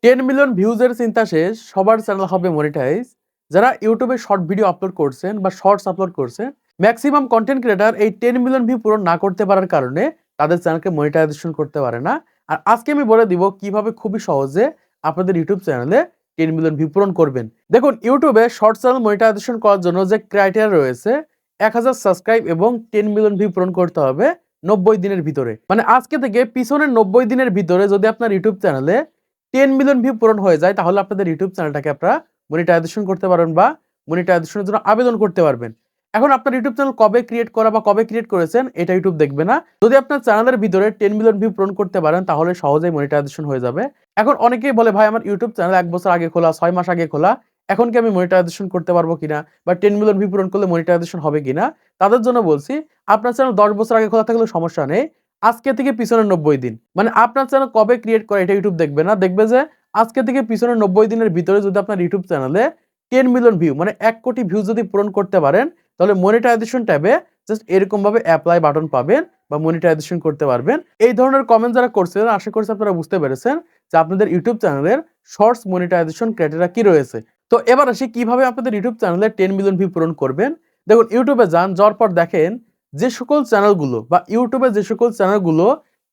10 million ভিউজের চিন্তা শেষ, সবার চ্যানেল হবে মনিটাইজ। যারা ইউটিউবে শর্ট ভিডিও আপলোড করছেন বা শর্টস আপলোড করছেন, ম্যাক্সিমাম কন্টেন্ট ক্রিয়েটর এই 10 মিলিয়ন ভিউ পূরণ না করতে পারার কারণে তাদের চ্যানেলকে মনিটাইজেশন করতে পারে না। আর আজকে আমি বলে দিব কিভাবে খুবই সহজে আপনাদের ইউটিউব চ্যানেলে 10 মিলিয়ন ভিউ পূরণ করবেন। দেখুন, ইউটিউবে শর্ট চ্যানেল মনিটাইজেশন করার জন্য যে ক্রাইটেরিয়া রয়েছে, 1000 সাবস্ক্রাইব এবং 10 মিলিয়ন ভিউ পূরণ করতে হবে 90 দিনের ভিতরে। মানে আজকে থেকে পিছনের 90 দিনের ভিতরে যদি আপনার ইউটিউব চ্যানেলে 10 মিলিয়ন ভিউ পূরণ হয়ে যায়, তাহলে আপনাদের ইউটিউব চ্যানেলটাকে আপনারা মনিটাইজেশন করতে পারবেন বা মনিটাইজেশনের জন্য আবেদন করতে পারবেন। এখন আপনার ইউটিউব চ্যানেল কবে ক্রিয়েট করা বা কবে ক্রিয়েট করেছেন এটা ইউটিউব দেখবে না। যদি আপনার চ্যানেলের ভিতরে 10 মিলিয়ন ভিউ পূরণ করতে পারেন, তাহলে সহজেই মনিটাইজেশন হয়ে যাবে। এখন অনেকেই বলে, ভাই আমার ইউটিউব চ্যানেল 1 বছর আগে খোলা, 6 মাস আগে খোলা, এখন কি আমি মনিটাইজেশন করতে পারবো কিনা বা 10 মিলিয়ন ভিউ পূরণ করলে মনিটাইজেশন হবে কিনা? তাদের জন্য বলছি, আপনার চ্যানেল 10 বছর আগে খোলা থাকলেও সমস্যা নেই। আজকে থেকে পিছনের 90 দিন, মানে আপনার চ্যানেল কবে ক্রিয়েট করে এটা ইউটিউব দেখবে না। দেখবে যে আজকে থেকে পিছনের 90 দিনের ভিতরে যদি আপনার ইউটিউব চ্যানেলে 10 মিলিয়ন ভিউ মানে 1 কোটি ভিউ যদি পূরণ করতে পারেন, তাহলে মনিটাইজেশন ট্যাবে জাস্ট এরকম ভাবে অ্যাপ্লাই বাটন পাবেন বা মনিটাইজেশন করতে পারবেন। এই ধরনের কমেন্ট যারা করছেন, আশা করছি আপনারা বুঝতে পেরেছেন যে আপনাদের ইউটিউব চ্যানেলের শর্টস মনিটাইজেশন ক্রাইটেরিয়া কি রয়েছে। তো এবার আসি কিভাবে আপনাদের ইউটিউব চ্যানেলে 10 মিলিয়ন ভিউ পূরণ করবেন। দেখুন, ইউটিউবে যাওয়ার পর দেখেন যে সকল চ্যানেলগুলো বা ইউটিউবে যে সকল চ্যানেলগুলো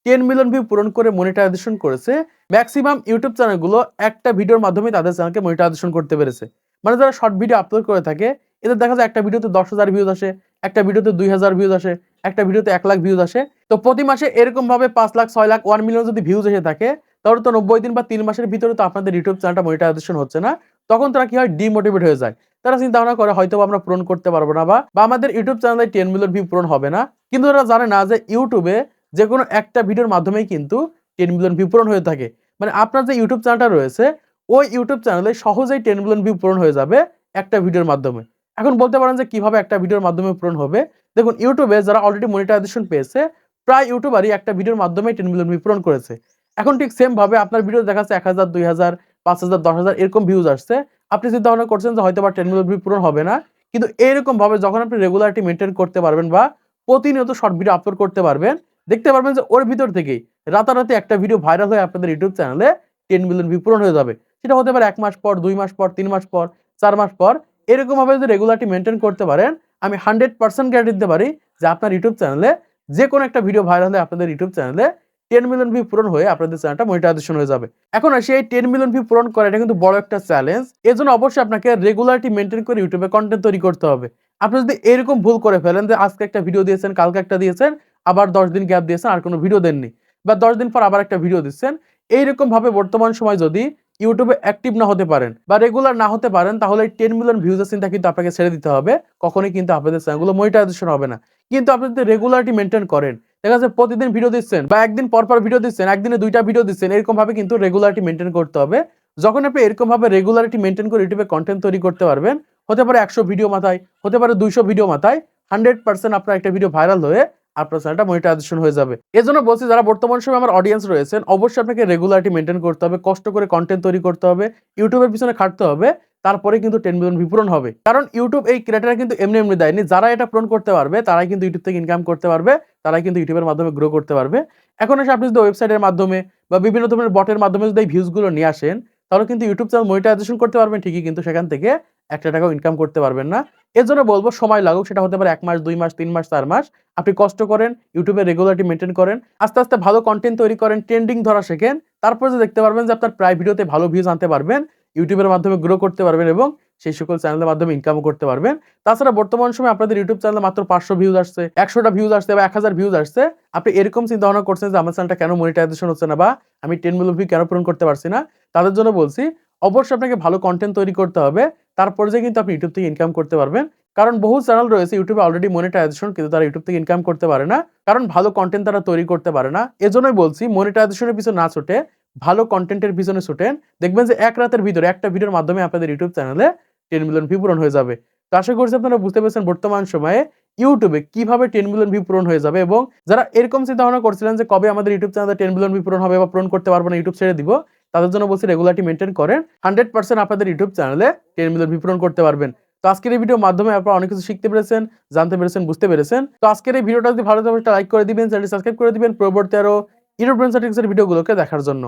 10 মিলিয়ন ভিউ পূরণ করে মনিটাইজেশন করেছে, ম্যাক্সিমাম ইউটিউব চ্যানেলগুলো একটা ভিডিওর মাধ্যমে তাদের চ্যানেলকে মনিটাইজেশন করতে পেরেছে। মানে যারা শর্ট ভিডিও আপলোড করে থাকে, এদের দেখা যায় একটা ভিডিওতে 10,000 ভিউজ আসে, একটা ভিডিওতে 2,000 ভিউজ আসে, একটা ভিডিওতে 1 লাখ ভিউজ আসে। তো প্রতি মাসে এরকম ভাবে 5 লাখ, 6 লাখ, 1 মিলিয়ন যদি ভিউজ এসে থাকে, তাহলে তো 90 দিন বা 3 মাসের ভিতরে তো আপনাদের ইউটিউব চ্যানেলটা মনিটাইজেশন হচ্ছে না। তখন তারা কি হয়, ডিমোটিভেট হয়ে যায়। তারা চিন্তা ভাবনা করে হয়তো আমরা পূরণ করতে পারবো না বা আমাদের ইউটিউব চ্যানেলে 10 মিলিয়ন ভিউ পূরণ হবে না। কিন্তু তারা জানে না যে ইউটিউবে যেকোনো একটা ভিডিওর মাধ্যমেই কিন্তু 10 মিলিয়ন ভিউ পূরণ হয়ে থাকে। মানে আপনার যে ইউটিউব চ্যানেলটা রয়েছে, ওই ইউটিউব চ্যানেলে সহজেই 10 মিলিয়ন ভিউ পূরণ হয়ে যাবে একটা ভিডিওর মাধ্যমে। এখন বলতে পারেন যে কিভাবে একটা ভিডিওর মাধ্যমে পূরণ হবে? দেখুন, ইউটিউবে যারা অলরেডি মনিটাইজেশন পেয়েছে, প্রায় ইউটিউবারই একটা ভিডিওর মাধ্যমে 10 মিলিয়ন ভিউ পূরণ করেছে। এখন ঠিক সেম ভাবে আপনার ভিডিও দেখাচ্ছে 1000, 2000, 5000, 10000 এরকম ভিউজ আসছে। আপনি চিন্তা ভাবনা করছেন যে হয়তোবা 10 মিলিয়ন ভিউ পূরণ হবে না। কিন্তু এইরকম ভাবে যখন আপনি রেগুলারিটি মেইনটেইন করতে পারবেন বা প্রতিনিয়ত শর্ট ভিডিও আপলোড করতে পারবেন, দেখতে পারবেন যে ওর ভিতর থেকেই রাতারাতি একটা ভিডিও ভাইরাল হয়ে আপনাদের ইউটিউব চ্যানেলে 10 মিলিয়ন ভিউ পূরণ হয়ে যাবে। সেটা হতে পারে 1 মাস পর, 2 মাস পর, 3 মাস পর, 4 মাস পর। এরকম ভাবে যদি রেগুলারিটি মেইনটেইন করতে পারেন, আমি 100% গ্যারান্টি দিতে পারি যে আপনার ইউটিউব চ্যানেলে যেকোনো একটা ভিডিও ভাইরাল হয়ে আপনাদের ইউটিউব চ্যানেলে 10 মিলিয়ন ভিউ পূরণ হয়ে আপনাদের চ্যানেলটা মনিটাইজেশন হয়ে যাবে। এখন আসি এই 10 মিলিয়ন ভিউ পূরণ করা, এটা কিন্তু বড় একটা চ্যালেঞ্জ। এজন্য অবশ্যই আপনাকে রেগুলারিটি মেইনটেইন করে ইউটিউবে কনটেন্ট তৈরি করতে হবে। আপনি যদি এরকম ভুল করে ফেলেন যে আজকে একটা ভিডিও দিয়েছেন, কালকে একটা দিয়েছেন, আবার 10 দিন গ্যাপ দিয়েছেন আর কোনো ভিডিও দেননি, বা 10 দিন পর আবার একটা ভিডিও দিচ্ছেন, এইরকম ভাবে বর্তমান সময় যদি ইউটিউবে অ্যাক্টিভ না হতে পারেন বা রেগুলার না হতে পারেন, তাহলে 10 মিলিয়ন ভিউজের চিন্তা কিন্তু আপনাকে ছেড়ে দিতে হবে। কখনোই কিন্তু আপনাদের চ্যানেলগুলো মনিটাইজেশন হবে না। কিন্তু আপনি যদি রেগুলারিটি মেইনটেইন করেন, দেখা যাচ্ছে প্রতিদিন ভিডিও দিচ্ছেন বা একদিন পর পর ভিডিও দিচ্ছেন, একদিনে 2টা ভিডিও দিচ্ছেন, এরকম ভাবে কিন্তু রেগুলারিটি মেইনটেইন করতে হবে। যখন আপনি এরকম ভাবে রেগুলারিটি মেইনটেইন করে ইউটিউবে কনটেন্ট তৈরি করতে পারবেন, হতে পারে 100 ভিডিও মাথায়, হতে পারে 200 ভিডিও মাথায়, 100% আপনার একটা ভিডিও ভাইরাল হয়ে আপনার চ্যানেলটা মনিটাইজেশন হয়ে যাবে। এজন্য বলছি, যারা বর্তমান সময়ে আমার অডিয়েন্স রয়েছেন, অবশ্যই আপনাকে রেগুলারিটি মেইনটেইন করতে হবে, কষ্ট করে কনটেন্ট তৈরি করতে হবে, ইউটিউবের পিছনে খাটতে হবে, তারপরে কিন্তু 10 মিলিয়ন ভিউ পূরণ হবে। কারণ ইউটিউব এই ক্রাইটেরিয়া কিন্তু এমনি এমনি দেয়নি। যারা এটা পূরণ করতে পারবে তারাই কিন্তু ইউটিউব থেকে ইনকাম করতে পারবে, তারাই কিন্তু ইউটিউবের মাধ্যমে গ্রো করতে পারবে। এখন এসে আপনি যদি ওয়েবসাইটের মাধ্যমে বা বিভিন্ন ধরনের বটের মাধ্যমে যদি এই ভিউজ গুলো নিয়ে আসেন, তাহলে কিন্তু ইউটিউব চ্যানেল মনিটাইজেশন করতে পারবেন ঠিকই, কিন্তু সেখান থেকে একটা টাকাও ইনকাম করতে পারবেন না। এজন্য বলবো, সময় লাগুক, সেটা হতে পারে 1 মাস, 2 মাস, 3 মাস, 4 মাস। আপনি কষ্ট করেন, ইউটিউবে রেগুলারিটি মেইনটেইন করেন, আস্তে আস্তে ভালো কনটেন্ট তৈরি করেন, ট্রেন্ডিং ধরা শেখেন। তারপর যে দেখতে পারবেন যে আপনার প্রায় ভিডিওতে ভালো ভিউজ আনতে পারবেন, ইউটিউবের মাধ্যমে গ্রো করতে পারবেন এবং সেই সকল চ্যানেলের মাধ্যমে ইনকামও করতে পারবেন। তাছাড়া বর্তমান সময়ে আপনাদের ইউটিউব চ্যানেলে মাত্র 500 ভিউজ আসছে, 100টা ভিউজ আসছে বা 1000 ভিউজ আসছে। আপনি এরকম চিন্তা ভাবনা করছেন যে আমার চ্যানেলটা কেন মনিটাইজেশন হচ্ছে না বা আমি 10 মিলিয়ন ভিউ কেন পূরণ করতে পারছি না? তাদের জন্য বলছি, অবশ্যই আপনাকে ভালো কনটেন্ট তৈরি করতে হবে। তারপর যেয়ে কিন্তু আপনি ইউটিউব থেকে ইনকাম করতে পারবেন। কারণ বহু চ্যানেল রয়েছে ইউটিউবে অলরেডি মনিটাইজেশন, কিন্তু তারা ইউটিউব থেকে ইনকাম করতে পারে না। কারণ ভালো কনটেন্ট তারা তৈরি করতে পারে না। এজন্যই বলছি, মনিটাইজেশনের পিছনে না ছুটে ভালো কনটেন্টের পিছনে ছুটেন। দেখবেন যে এক রাতের ভিতরে একটা ভিডিওর মাধ্যমে আপনাদের ইউটিউব চ্যানেলে 10 মিলিয়ন ভিউ পূরণ হয়ে যাবে। তো আশা করছি আপনারা বুঝতে পেরেছেন বর্তমান সময়ে ইউটিউবে কিভাবে 10 মিলিয়ন ভিউ পূরণ হয়ে যাবে। এবং যারা এরকম চিন্তা ভাবনা করছিলেন যে কবে আমাদের ইউটিউব চ্যানেলে 10 মিলিয়ন ভিউ পূরণ হবে বা পূরণ করতে পারবো না, ইউটিউব ছেড়ে দিব, তাদের জন্য বলছি রেগুলারিটি মেইনটেইন করেন। 100% আপনাদের ইউটিউব চ্যানেলে 10 মিলিয়ন ভিউ পূরণ করতে পারবেন। তো আজকের এই ভিডিওর মাধ্যমে আপনারা অনেক কিছু শিখতে পেরেছেন, জানতে পেরেছেন, বুঝতে পেরেছেন। তো আজকের এই ভিডিওটা যদি ভালো লাগে একটা লাইক করে দিবেন, চ্যানেলটি সাবস্ক্রাইব করে দিবেন পরবর্তী আরো ইউটিউব ভিডিওগুলোকে দেখার জন্য।